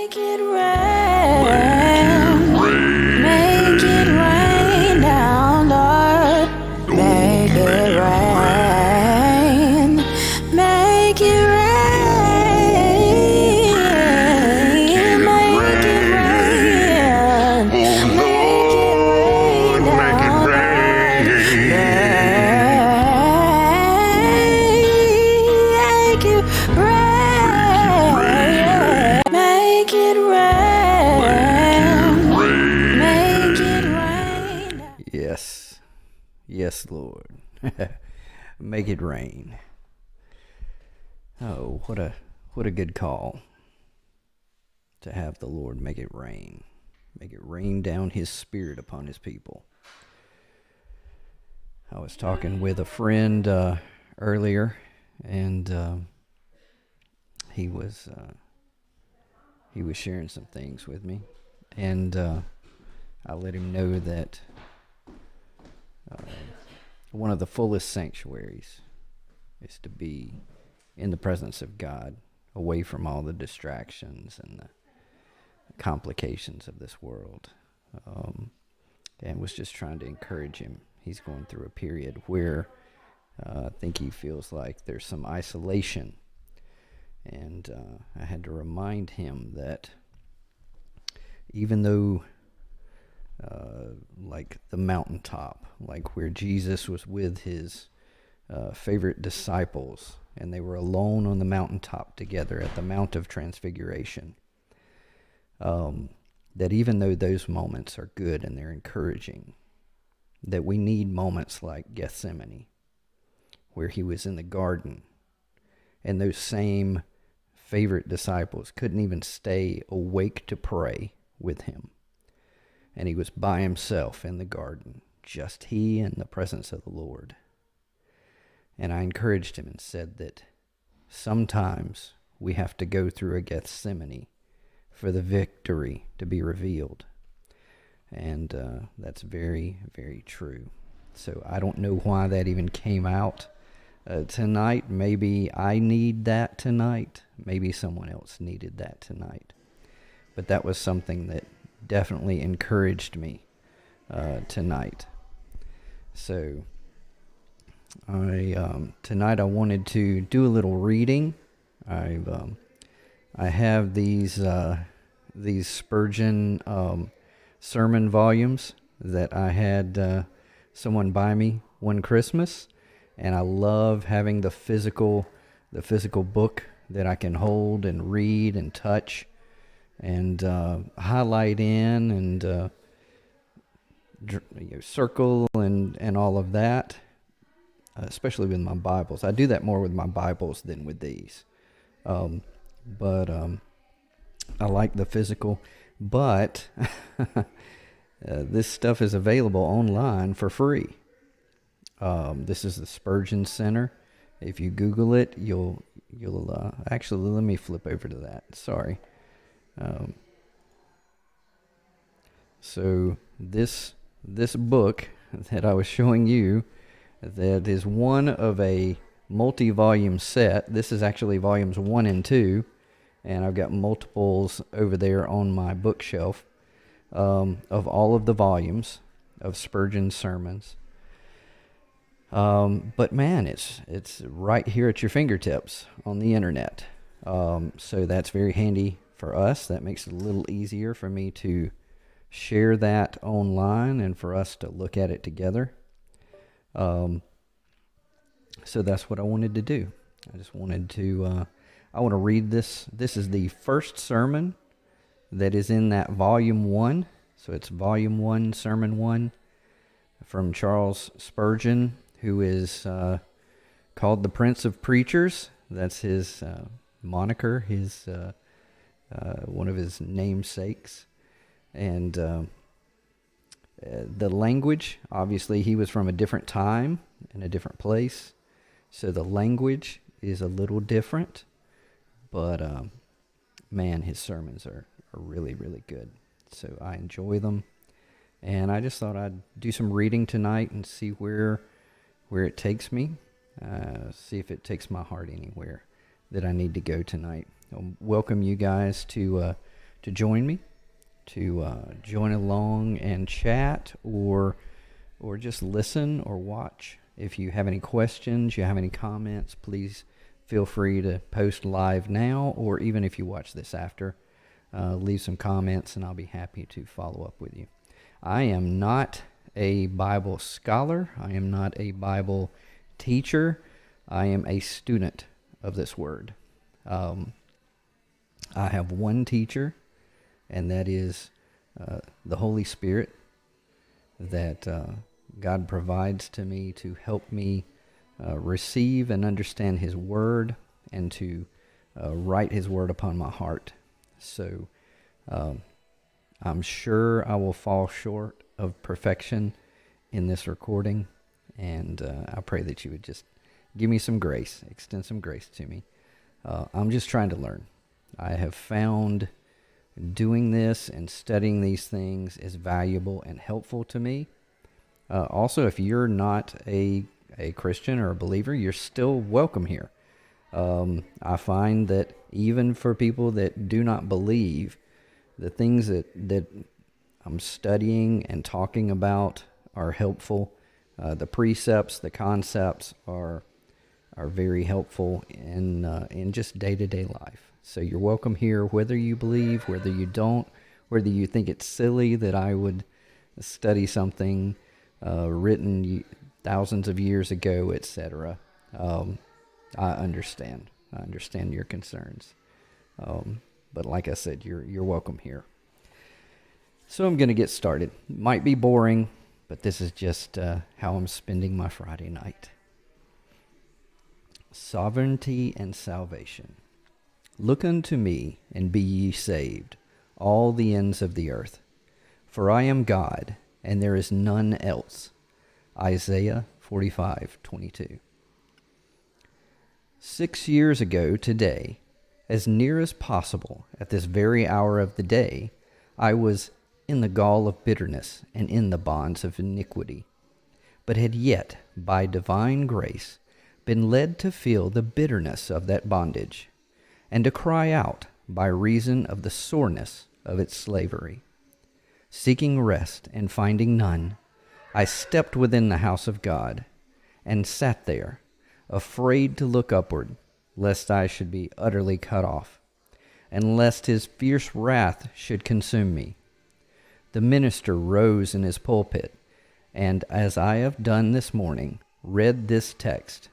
Make it rain. Make it rain down, Lord. Make it rain. Make it rain. Make it rain. Make it rain down, Lord. Make it rain. Make it rain. Make it rain. Yes. Yes, Lord. Make it rain. Oh, what a good call to have the Lord make it rain. Make it rain down his spirit upon his people. I was talking with a friend earlier, and he was sharing some things with me, and I let him know that one of the fullest sanctuaries is to be in the presence of God, away from all the distractions and the complications of this world, and was just trying to encourage him. He's going through a period where I think he feels like there's some isolation, and I had to remind him that even though like the mountaintop, like where Jesus was with his favorite disciples, and they were alone on the mountaintop together at the Mount of Transfiguration, that even though those moments are good and they're encouraging, that we need moments like Gethsemane, where he was in the garden, and those same favorite disciples couldn't even stay awake to pray with him. And he was by himself in the garden, just he and the presence of the Lord. And I encouraged him and said that sometimes we have to go through a Gethsemane for the victory to be revealed. And that's very, very true. So I don't know why that even came out tonight. Maybe I need that tonight. Maybe someone else needed that tonight. But that was something that definitely encouraged me tonight. So tonight I wanted to do a little reading. I have these Spurgeon sermon volumes that I had someone buy me one Christmas, and I love having the physical book that I can hold and read and touch and highlight in and circle and all of that, especially with my Bibles. I do that more with my Bibles than with these. But I like the physical. But this stuff is available online for free. This is the Spurgeon Center. If you Google it, you'll actually, let me flip over to that. Sorry. So this book that I was showing you, that is one of a multi-volume set. This is actually volumes 1 and 2, and I've got multiples over there on my bookshelf of all of the volumes of Spurgeon's sermons. But man, it's right here at your fingertips on the internet. So that's very handy for us. That makes it a little easier for me to share that online and for us to look at it together. So that's what I wanted to do. I just wanted to, I want to read this. This is the first sermon that is in that volume 1. So it's volume 1, sermon 1 from Charles Spurgeon, who is called the Prince of Preachers. That's his moniker, his one of his namesakes. And the language, obviously he was from a different time and a different place, so the language is a little different, but man, his sermons are really, really good. So I enjoy them, and I just thought I'd do some reading tonight and see where it takes me, see if it takes my heart anywhere that I need to go tonight. I'll welcome you guys to join me, to join along and chat, or just listen or watch. If you have any questions, you have any comments, please feel free to post live now, or even if you watch this after, leave some comments and I'll be happy to follow up with you. I am not a Bible scholar. I am not a Bible teacher. I am a student of this word. I have one teacher, and that is the Holy Spirit, that God provides to me to help me receive and understand His Word, and to write His Word upon my heart. So I'm sure I will fall short of perfection in this recording, and I pray that you would just give me some grace, extend some grace to me. I'm just trying to learn. I have found doing this and studying these things is valuable and helpful to me. Also, if you're not a Christian or a believer, you're still welcome here. I find that even for people that do not believe, the things that I'm studying and talking about are helpful. The precepts, the concepts are very helpful in just day-to-day life. So you're welcome here, whether you believe, whether you don't, whether you think it's silly that I would study something written thousands of years ago, etc. I understand. I understand your concerns. But like I said, you're welcome here. So I'm going to get started. Might be boring, but this is just how I'm spending my Friday night. Sovereignty and salvation. Look unto me, and be ye saved, all the ends of the earth. For I am God, and there is none else. Isaiah 45:22. 6 years ago today, as near as possible at this very hour of the day, I was in the gall of bitterness and in the bonds of iniquity, but had yet, by divine grace, been led to feel the bitterness of that bondage, and to cry out by reason of the soreness of its slavery. Seeking rest and finding none, I stepped within the house of God, and sat there, afraid to look upward, lest I should be utterly cut off, and lest His fierce wrath should consume me. The minister rose in his pulpit, and as I have done this morning, read this text,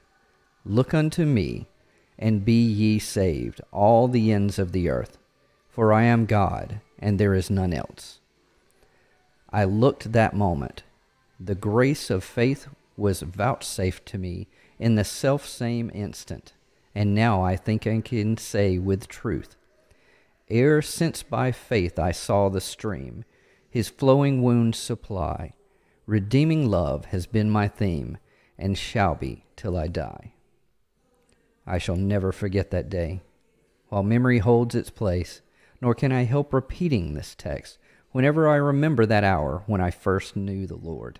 Look unto me, and be ye saved, all the ends of the earth, for I am God, and there is none else. I looked that moment. The grace of faith was vouchsafed to me in the self-same instant, and now I think I can say with truth, ere since by faith I saw the stream, His flowing wounds supply, redeeming love has been my theme, and shall be till I die. I shall never forget that day, while memory holds its place, nor can I help repeating this text whenever I remember that hour when I first knew the Lord.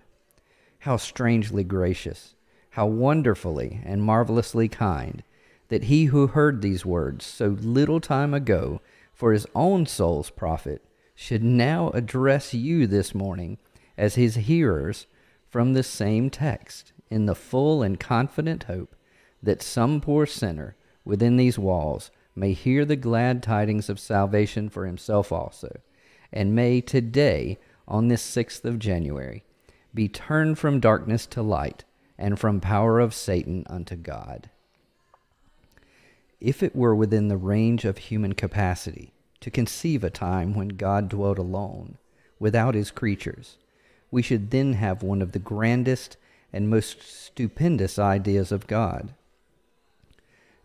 How strangely gracious, how wonderfully and marvelously kind, that He who heard these words so little time ago for His own soul's profit should now address you this morning as His hearers from this same text, in the full and confident hope that some poor sinner within these walls may hear the glad tidings of salvation for himself also, and may today, on this 6th of January, be turned from darkness to light, and from power of Satan unto God. If it were within the range of human capacity to conceive a time when God dwelt alone, without His creatures, we should then have one of the grandest and most stupendous ideas of God.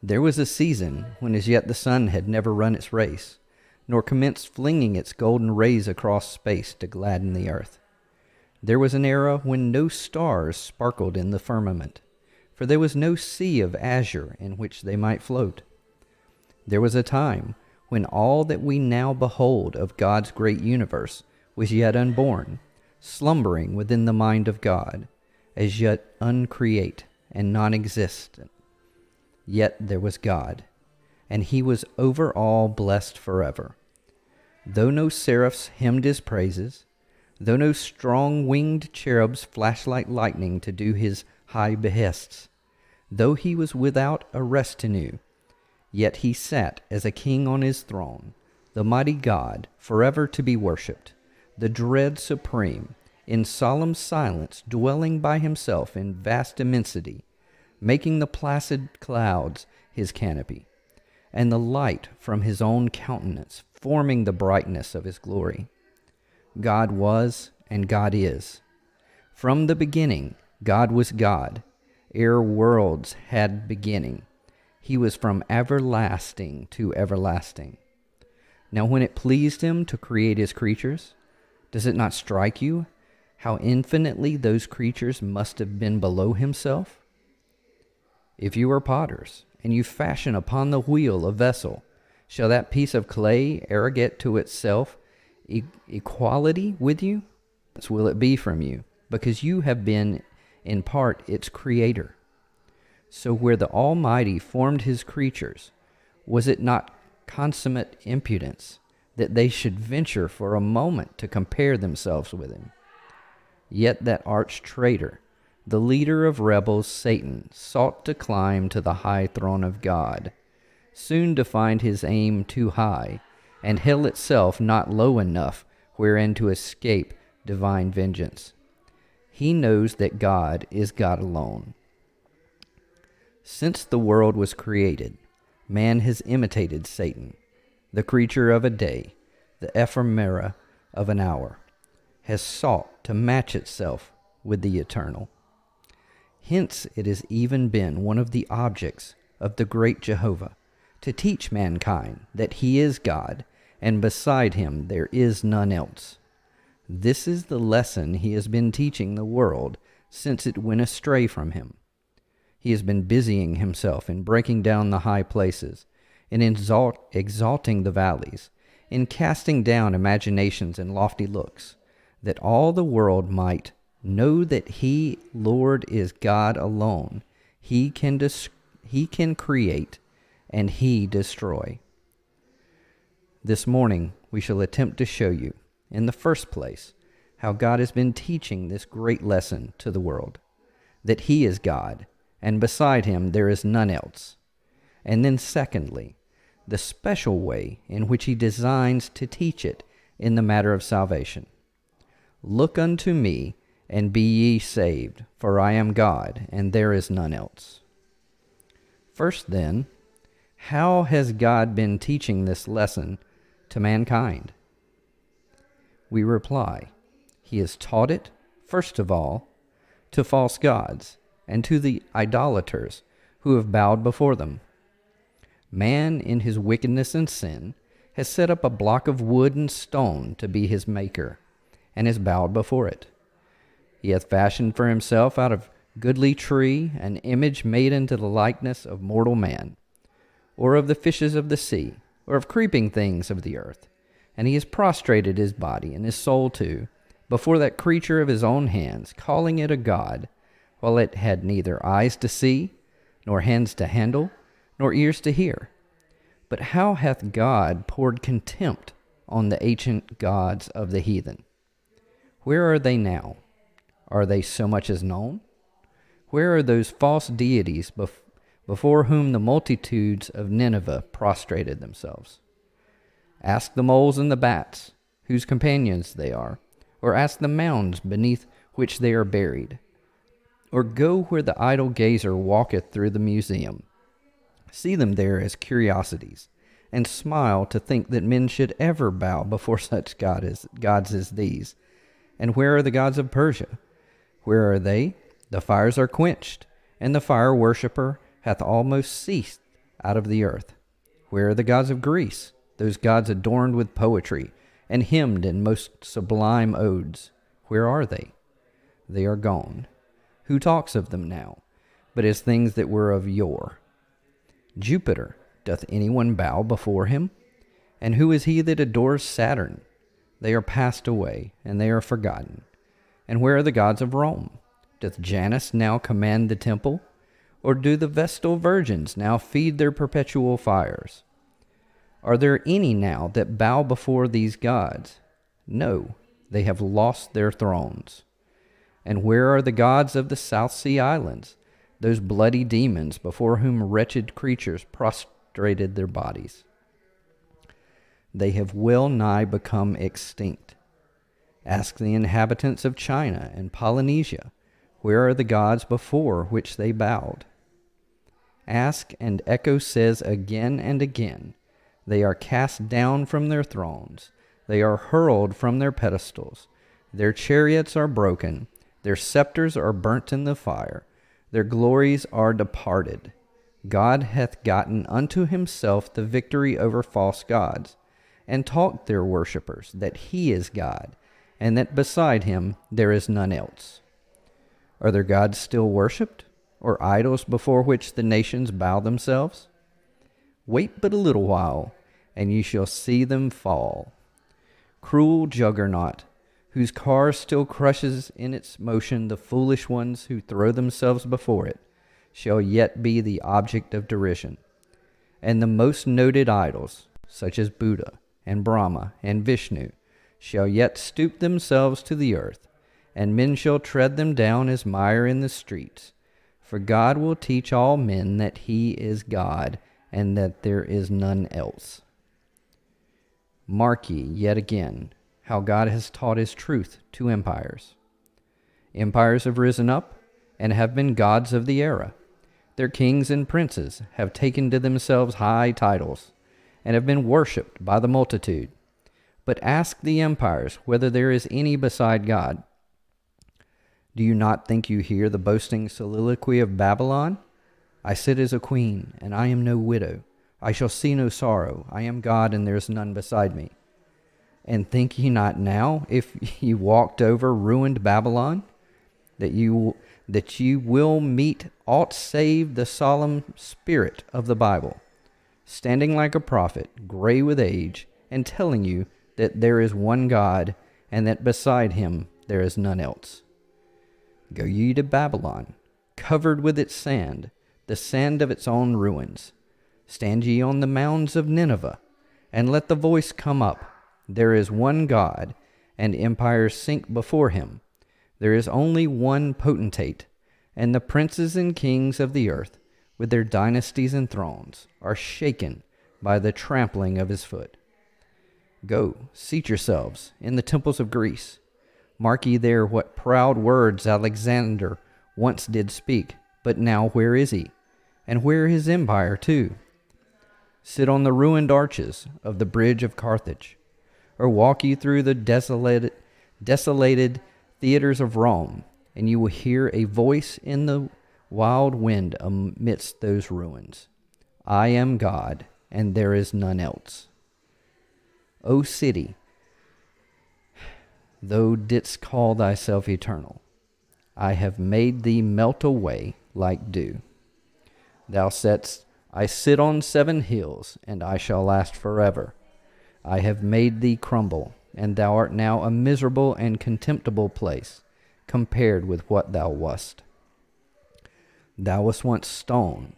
There was a season when as yet the sun had never run its race, nor commenced flinging its golden rays across space to gladden the earth. There was an era when no stars sparkled in the firmament, for there was no sea of azure in which they might float. There was a time when all that we now behold of God's great universe was yet unborn, slumbering within the mind of God, as yet uncreate and non-existent. Yet there was God, and He was over all blessed forever. Though no seraphs hymned his praises, though no strong-winged cherubs flashed like lightning to do his high behests, though he was without a retinue, yet he sat as a king on his throne, the mighty God, forever to be worshipped, the dread supreme, in solemn silence, dwelling by himself in vast immensity, making the placid clouds his canopy, and the light from his own countenance forming the brightness of his glory. God was, and God is. From the beginning, God was God, ere worlds had beginning. He was from everlasting to everlasting. Now when it pleased him to create his creatures, does it not strike you how infinitely those creatures must have been below himself? If you are potters, and you fashion upon the wheel a vessel, shall that piece of clay arrogate to itself equality with you? Thus will it be from you, because you have been in part its creator. So where the Almighty formed his creatures, was it not consummate impudence that they should venture for a moment to compare themselves with him? Yet that arch traitor, the leader of rebels, Satan, sought to climb to the high throne of God, soon to find his aim too high, and hell itself not low enough wherein to escape divine vengeance. He knows that God is God alone. Since the world was created, man has imitated Satan, the creature of a day, the ephemera of an hour, has sought to match itself with the eternal. Hence it has even been one of the objects of the great Jehovah to teach mankind that he is God, and beside him there is none else. This is the lesson he has been teaching the world since it went astray from him. He has been busying himself in breaking down the high places, in exalting the valleys, in casting down imaginations and lofty looks, that all the world might know that he, Lord, is God alone. He can create, and he destroy. This morning we shall attempt to show you, in the first place, how God has been teaching this great lesson to the world, that he is God, and beside him there is none else. And then secondly, the special way in which he designs to teach it in the matter of salvation. Look unto me, and be ye saved, for I am God, and there is none else. First then, how has God been teaching this lesson to mankind? We reply, he has taught it, first of all, to false gods, and to the idolaters who have bowed before them. Man, in his wickedness and sin, has set up a block of wood and stone to be his maker, and has bowed before it. He hath fashioned for himself out of goodly tree an image made into the likeness of mortal man, or of the fishes of the sea, or of creeping things of the earth. And he has prostrated his body, and his soul too, before that creature of his own hands, calling it a god, while it had neither eyes to see, nor hands to handle, nor ears to hear. But how hath God poured contempt on the ancient gods of the heathen? Where are they now? Are they so much as known? Where are those false deities before whom the multitudes of Nineveh prostrated themselves? Ask the moles and the bats, whose companions they are, or ask the mounds beneath which they are buried, or go where the idle gazer walketh through the museum. See them there as curiosities, and smile to think that men should ever bow before such gods as these. And where are the gods of Persia? Where are they? The fires are quenched, and the fire worshipper hath almost ceased out of the earth. Where are the gods of Greece? Those gods adorned with poetry, and hymned in most sublime odes. Where are they? They are gone. Who talks of them now, but as things that were of yore? Jupiter, doth anyone bow before him? And who is he that adores Saturn? They are passed away, and they are forgotten. And where are the gods of Rome? Doth Janus now command the temple? Or do the Vestal virgins now feed their perpetual fires? Are there any now that bow before these gods? No, they have lost their thrones. And where are the gods of the South Sea Islands, those bloody demons before whom wretched creatures prostrated their bodies? They have well nigh become extinct. Ask the inhabitants of China and Polynesia, where are the gods before which they bowed? Ask, and Echo says again and again, they are cast down from their thrones, they are hurled from their pedestals, their chariots are broken, their scepters are burnt in the fire, their glories are departed. God hath gotten unto himself the victory over false gods, and taught their worshippers that he is God, and that beside him there is none else. Are their gods still worshipped, or idols before which the nations bow themselves? Wait but a little while, and ye shall see them fall. Cruel juggernaut, whose car still crushes in its motion the foolish ones who throw themselves before it, shall yet be the object of derision. And the most noted idols, such as Buddha and Brahma and Vishnu, shall yet stoop themselves to the earth, and men shall tread them down as mire in the streets. For God will teach all men that he is God, and that there is none else. Mark ye yet again how God has taught his truth to empires. Empires have risen up, and have been gods of the era. Their kings and princes have taken to themselves high titles, and have been worshipped by the multitude. But ask the empires whether there is any beside God. Do you not think you hear the boasting soliloquy of Babylon? I sit as a queen, and I am no widow. I shall see no sorrow. I am God, and there is none beside me. And think ye not now, if ye walked over ruined Babylon, that you will meet aught save the solemn spirit of the Bible, standing like a prophet, gray with age, and telling you that there is one God, and that beside him there is none else? Go ye to Babylon, covered with its sand, the sand of its own ruins. Stand ye on the mounds of Nineveh, and let the voice come up. There is one God, and empires sink before him. There is only one potentate, and the princes and kings of the earth, with their dynasties and thrones, are shaken by the trampling of his foot. Go, seat yourselves in the temples of Greece. Mark ye there what proud words Alexander once did speak, but now where is he? And where his empire too? Sit on the ruined arches of the bridge of Carthage, or walk ye through the desolated theaters of Rome, and you will hear a voice in the wild wind amidst those ruins. I am God, and there is none else. O city, thou didst call thyself eternal, I have made thee melt away like dew. Thou saidst, I sit on 7 hills, and I shall last forever. I have made thee crumble, and thou art now a miserable and contemptible place, compared with what thou wast. Thou wast once stone,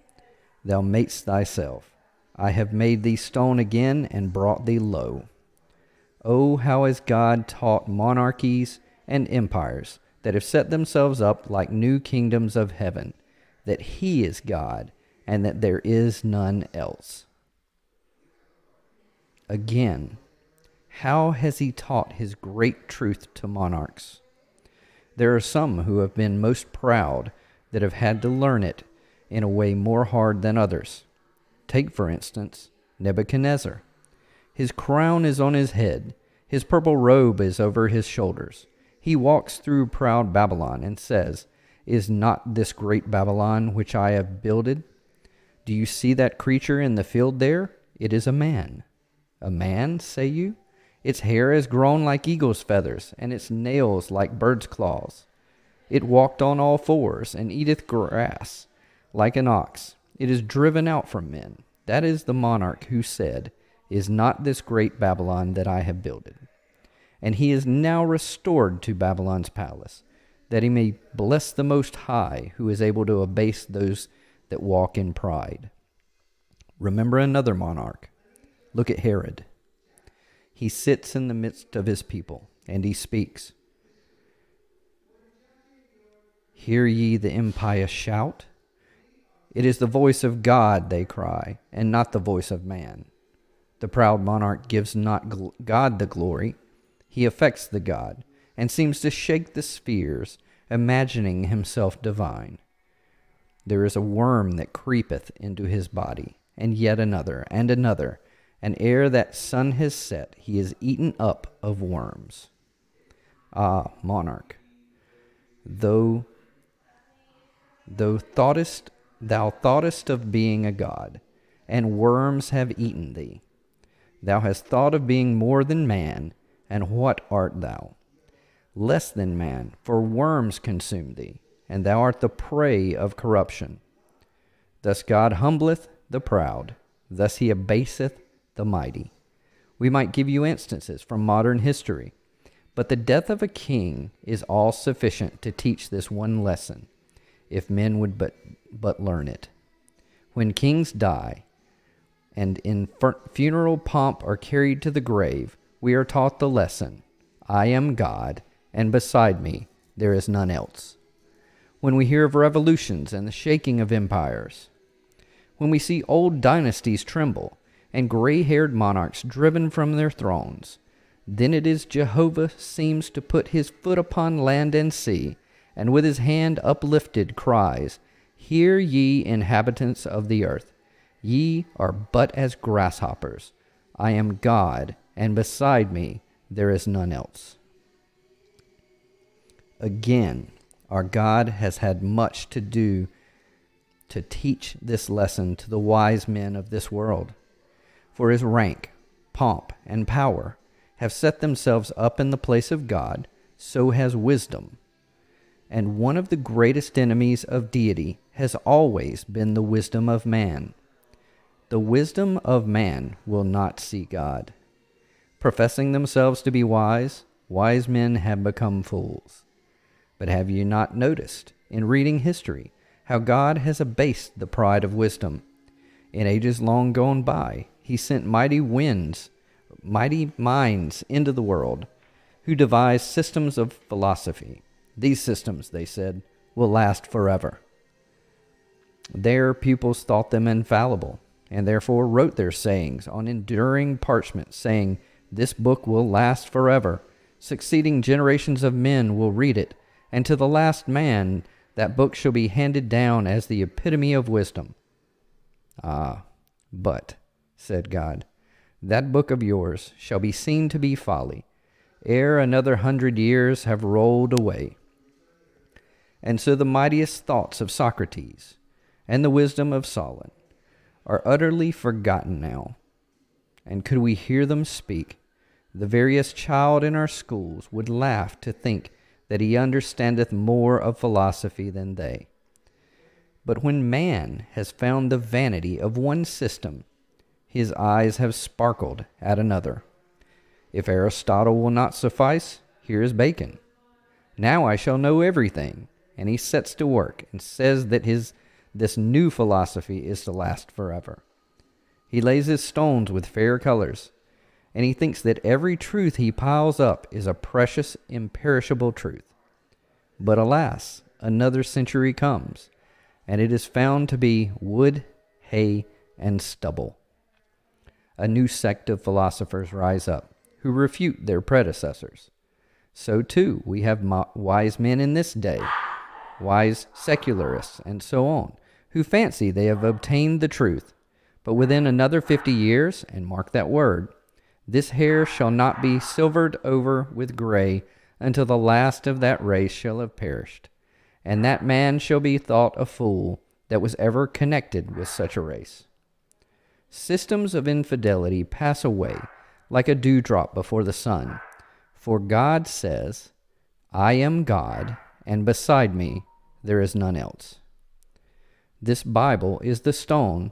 thou madest thyself. I have made thee stone again, and brought thee low. Oh, how has God taught monarchies and empires that have set themselves up like new kingdoms of heaven, that he is God, and that there is none else. Again, how has he taught his great truth to monarchs? There are some who have been most proud that have had to learn it in a way more hard than others. Take, for instance, Nebuchadnezzar. His crown is on his head, his purple robe is over his shoulders. He walks through proud Babylon and says, Is not this great Babylon which I have builded? Do you see that creature in the field there? It is a man. A man, say you? Its hair is grown like eagle's feathers, and its nails like bird's claws. It walked on all fours, and eateth grass like an ox. It is driven out from men. That is the monarch who said, Is not this great Babylon that I have builded? And he is now restored to Babylon's palace, that he may bless the Most High, who is able to abase those that walk in pride. Remember another monarch, Look at Herod. He sits in the midst of his people, and he speaks. Hear ye the impious shout? It is the voice of God, they cry, and not the voice of man. The proud monarch gives not God the glory. He affects the God, and seems to shake the spheres, imagining himself divine. There is a worm that creepeth into his body, and yet another, and another, and ere that sun has set, he is eaten up of worms. Ah, monarch, thou thoughtest of being a god, and worms have eaten thee. Thou hast thought of being more than man, and what art thou? Less than man, for worms consume thee, and thou art the prey of corruption. Thus God humbleth the proud, thus he abaseth the mighty. We might give you instances from modern history, but the death of a king is all sufficient to teach this one lesson, if men would but learn it. When kings die, and in funeral pomp are carried to the grave, we are taught the lesson, I am God, and beside me there is none else. When we hear of revolutions and the shaking of empires, when we see old dynasties tremble, and gray-haired monarchs driven from their thrones, then it is Jehovah seems to put his foot upon land and sea, and with his hand uplifted cries, Hear ye, inhabitants of the earth, ye are but as grasshoppers. I am God, and beside me there is none else. Again, our God has had much to do to teach this lesson to the wise men of this world. For his rank, pomp, and power have set themselves up in the place of God, so has wisdom. And one of the greatest enemies of deity has always been the wisdom of man. The wisdom of man will not see God. Professing themselves to be wise, wise men have become fools. But have you not noticed, in reading history, how God has abased the pride of wisdom? In ages long gone by, he sent mighty minds into the world, who devised systems of philosophy. These systems, they said, will last forever. Their pupils thought them infallible, and therefore wrote their sayings on enduring parchment, saying, This book will last forever. Succeeding generations of men will read it, and to the last man that book shall be handed down as the epitome of wisdom. Ah, but, said God, that book of yours shall be seen to be folly, ere another 100 years have rolled away. And so the mightiest thoughts of Socrates and the wisdom of Solon are utterly forgotten now. And could we hear them speak, the veriest child in our schools would laugh to think that he understandeth more of philosophy than they. But when man has found the vanity of one system, his eyes have sparkled at another. If Aristotle will not suffice, here is Bacon. Now I shall know everything. And he sets to work and says that this new philosophy is to last forever. He lays his stones with fair colors, and he thinks that every truth he piles up is a precious, imperishable truth. But alas, another century comes, and it is found to be wood, hay, and stubble. A new sect of philosophers rise up, who refute their predecessors. So too we have wise men in this day, wise secularists, and so on, who fancy they have obtained the truth. But within another 50 years, and mark that word, this hair shall not be silvered over with gray until the last of that race shall have perished, and that man shall be thought a fool that was ever connected with such a race. Systems of infidelity pass away like a dewdrop before the sun, for God says, I am God, and beside me there is none else. This Bible is the stone